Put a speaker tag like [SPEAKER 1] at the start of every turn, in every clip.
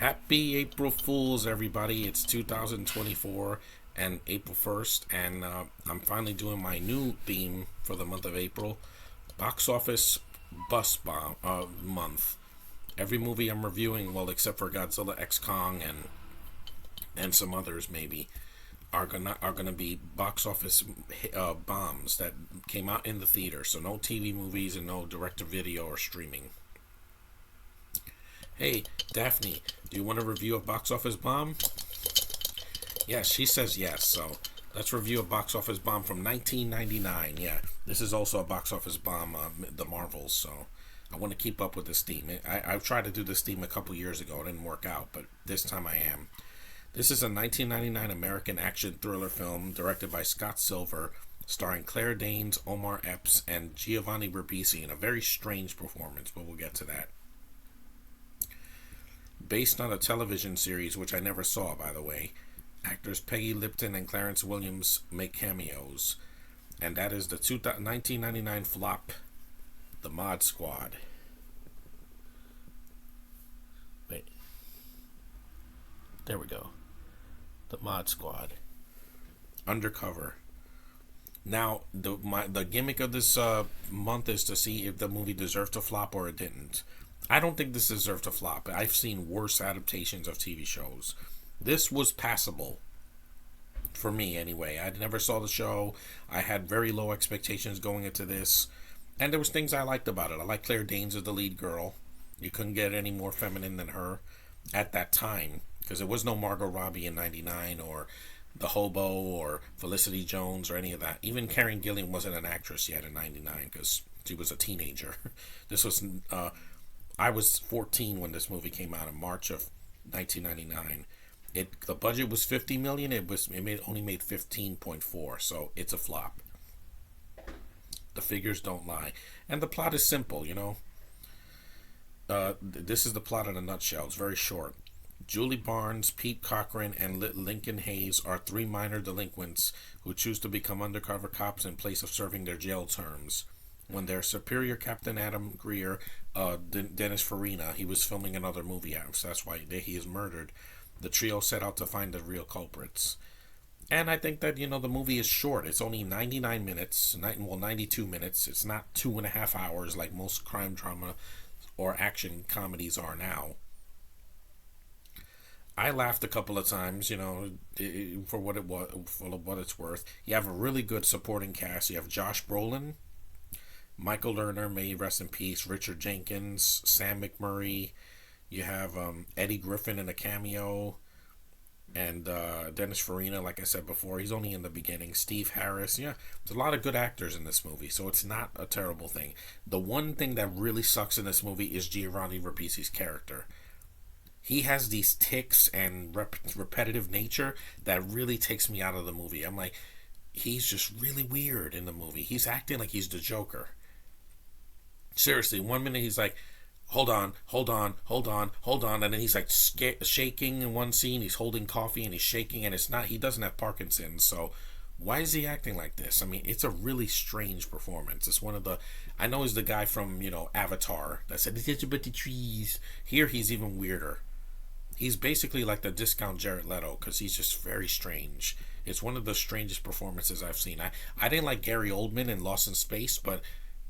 [SPEAKER 1] Happy April Fools, everybody. It's 2024 and April 1st, and I'm finally doing my new theme for the month of April, Box Office Bus Bomb Month. Every movie I'm reviewing, well, except for Godzilla X Kong and some others maybe, are gonna be box office bombs that came out in the theater. So no TV movies and no direct to video or streaming. Hey, Daphne, do you want to review a box office bomb? Yes, she says yes. So let's review a box office bomb from 1999. Yeah, this is also a box office bomb, the Marvels. So I want to keep up with this theme. I've tried to do this theme a couple years ago. It didn't work out, but this time I am. This is a 1999 American action thriller film directed by Scott Silver, starring Claire Danes, Omar Epps, and Giovanni Ribisi in a very strange performance, but we'll get to that. Based on a television series, which I never saw, by the way. Actors Peggy Lipton and Clarence Williams make cameos. And that is the 1999 flop, The Mod Squad. Wait. There we go. The Mod Squad. Undercover. Now, the gimmick of this month is to see if the movie deserved to flop or it didn't. I don't think this deserved to flop. I've seen worse adaptations of TV shows. This was passable. For me, anyway. I never saw the show. I had very low expectations going into this. And there was things I liked about it. I like Claire Danes as the lead girl. You couldn't get any more feminine than her at that time. Because there was no Margot Robbie in 99 or The Hobo or Felicity Jones or any of that. Even Karen Gillan wasn't an actress yet in 99 because she was a teenager. This was... I was 14 when this movie came out in March of 1999. The budget was 50 million. Only made 15.4, so it's a flop. The figures don't lie, and the plot is simple. This is the plot in a nutshell. It's very short. Julie Barnes, Pete Cochran, and Lincoln Hayes are three minor delinquents who choose to become undercover cops in place of serving their jail terms. When their superior Captain Adam Greer, Dennis Farina, he was filming another movie, so that's why he is murdered. The trio set out to find the real culprits. And I think that, the movie is short. It's only 99 minutes, 92 minutes. It's not 2.5 hours like most crime drama or action comedies are now. I laughed a couple of times, for what it was, for what it's worth. You have a really good supporting cast. You have Josh Brolin, Michael Lerner, may he rest in peace, Richard Jenkins, Sam McMurray. You have Eddie Griffin in a cameo, and Dennis Farina, like I said before, he's only in the beginning. Steve Harris, yeah, there's a lot of good actors in this movie, so it's not a terrible thing. The one thing that really sucks in this movie is Giovanni Ribisi's character. He has these tics and repetitive nature that really takes me out of the movie. I'm like, he's just really weird in the movie. He's acting like he's the Joker. Seriously, 1 minute he's like, hold on, and then he's like shaking in one scene. He's holding coffee and he's shaking, and he doesn't have Parkinson's, so why is he acting like this? I mean, it's a really strange performance. It's one of the, I know he's the guy from, Avatar that said, it's about the trees. Here he's even weirder. He's basically like the discount Jared Leto because he's just very strange. It's one of the strangest performances I've seen. I didn't like Gary Oldman in Lost in Space, but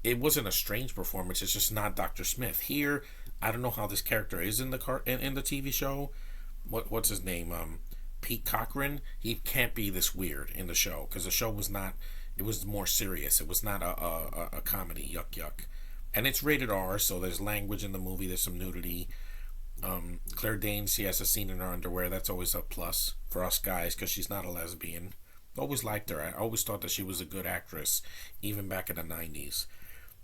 [SPEAKER 1] it wasn't a strange performance. It's just not Dr. Smith. Here, I don't know how this character is in the TV show. What's his name? Pete Cochran. He can't be this weird in the show because the show was not. It was more serious. It was not a comedy. Yuck yuck. And it's rated R, so there's language in the movie. There's some nudity. Claire Danes, she has a scene in her underwear. That's always a plus for us guys because she's not a lesbian. Always liked her. I always thought that she was a good actress, even back in the 90s.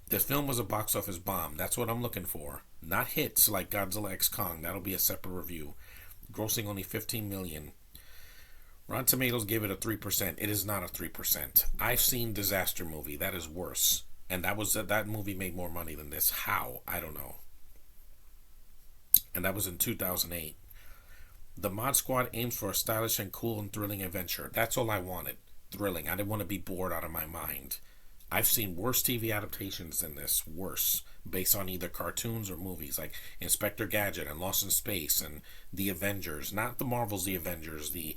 [SPEAKER 1] This film was a box office bomb. That's what I'm looking for. Not hits like Godzilla X Kong. That'll be a separate review. Grossing only 15 million. Rotten Tomatoes gave it a 3%. It is not a 3%. I've seen Disaster Movie. That is worse. And that movie made more money than this. How? I don't know. And that was in 2008. The Mod Squad aims for a stylish and cool and thrilling adventure. That's all I wanted. Thrilling. I didn't want to be bored out of my mind. I've seen worse TV adaptations than this. Worse. based on either cartoons or movies, like Inspector Gadget and Lost in Space and The Avengers. Not the Marvels, The Avengers, the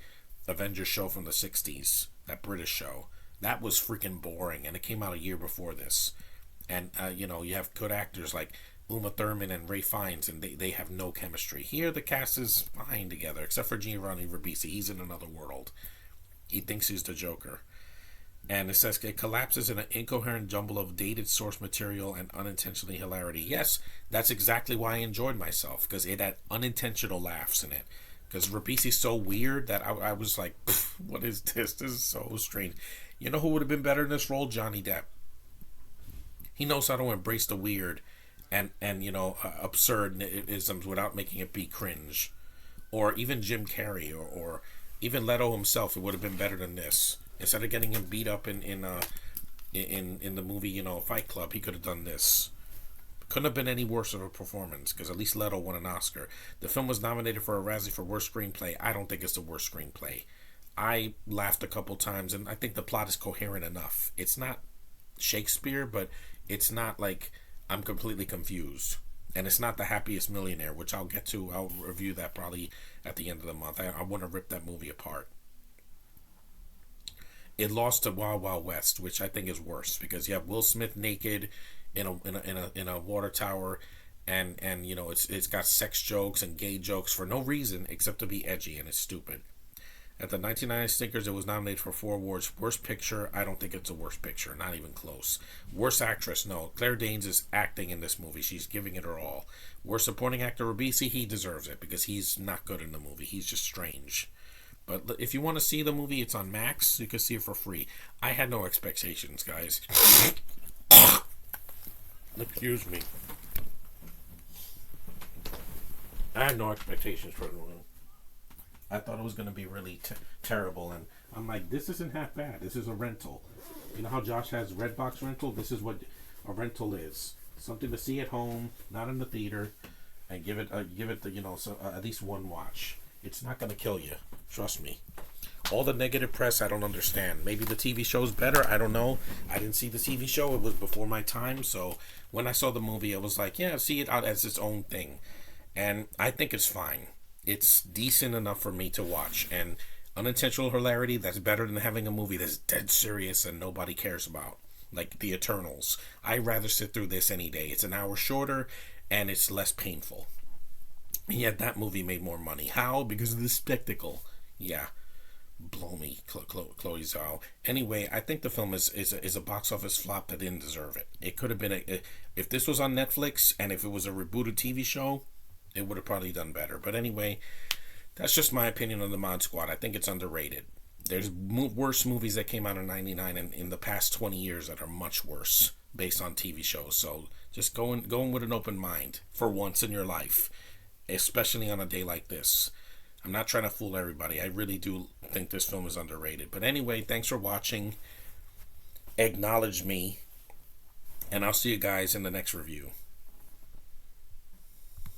[SPEAKER 1] Avengers show from the 60s, that British show. That was freaking boring, and it came out a year before this. And, you have good actors like Uma Thurman and Ray Fiennes, and they have no chemistry. Here, the cast is fine together, except for Giovanni Ribisi. He's in another world. He thinks he's the Joker. And it says it collapses in an incoherent jumble of dated source material and unintentionally hilarity. Yes, that's exactly why I enjoyed myself, because it had unintentional laughs in it. Because Ribisi's so weird that I was like, what is this? This is so strange. You know who would have been better in this role? Johnny Depp. He knows how to embrace the weird and absurd isms without making it be cringe. Or even Jim Carrey or even Leto himself, it would have been better than this. Instead of getting him beat up in the movie, Fight Club, he could have done this. Couldn't have been any worse of a performance, because at least Leto won an Oscar. The film was nominated for a Razzie for Worst Screenplay. I don't think it's the worst screenplay. I laughed a couple times, and I think the plot is coherent enough. It's not Shakespeare, but it's not like I'm completely confused. And it's not The Happiest Millionaire, which I'll get to. I'll review that probably at the end of the month. I want to rip that movie apart. It lost to Wild Wild West, which I think is worse, because you have Will Smith naked in a water tower, and it's got sex jokes and gay jokes for no reason except to be edgy, and it's stupid. At the 1990 Stinkers, it was nominated for 4 awards. Worst Picture, I don't think it's a worst picture, not even close. Worst Actress, no. Claire Danes is acting in this movie. She's giving it her all. Worst Supporting Actor, Ribisi, he deserves it, because he's not good in the movie. He's just strange. But if you want to see the movie, it's on Max. You can see it for free. I had no expectations, guys. Excuse me. I had no expectations for the movie. I thought it was going to be really terrible, and I'm like, this isn't half bad. This is a rental. You know how Josh has Redbox rental? This is what a rental is. Something to see at home, not in the theater, and give it at least one watch. It's not going to kill you. Trust me. All the negative press, I don't understand. Maybe the TV show's better. I don't know. I didn't see the TV show. It was before my time. So when I saw the movie, I was like, yeah, see it out as its own thing. And I think it's fine. It's decent enough for me to watch. And unintentional hilarity, that's better than having a movie that's dead serious and nobody cares about. Like The Eternals. I'd rather sit through this any day. It's an hour shorter and it's less painful. And yet that movie made more money. How? Because of the spectacle. Yeah. Blow me, Chloe Zhao. Anyway, I think the film is a box office flop that didn't deserve it. It could have been if this was on Netflix and if it was a rebooted TV show, it would have probably done better. But anyway, that's just my opinion on the Mod Squad. I think it's underrated. There's worse movies that came out in '99 and in the past 20 years that are much worse based on TV shows. So just go in with an open mind for once in your life, especially on a day like this. I'm not trying to fool everybody. I really do think this film is underrated. But anyway, thanks for watching. Acknowledge me. And I'll see you guys in the next review.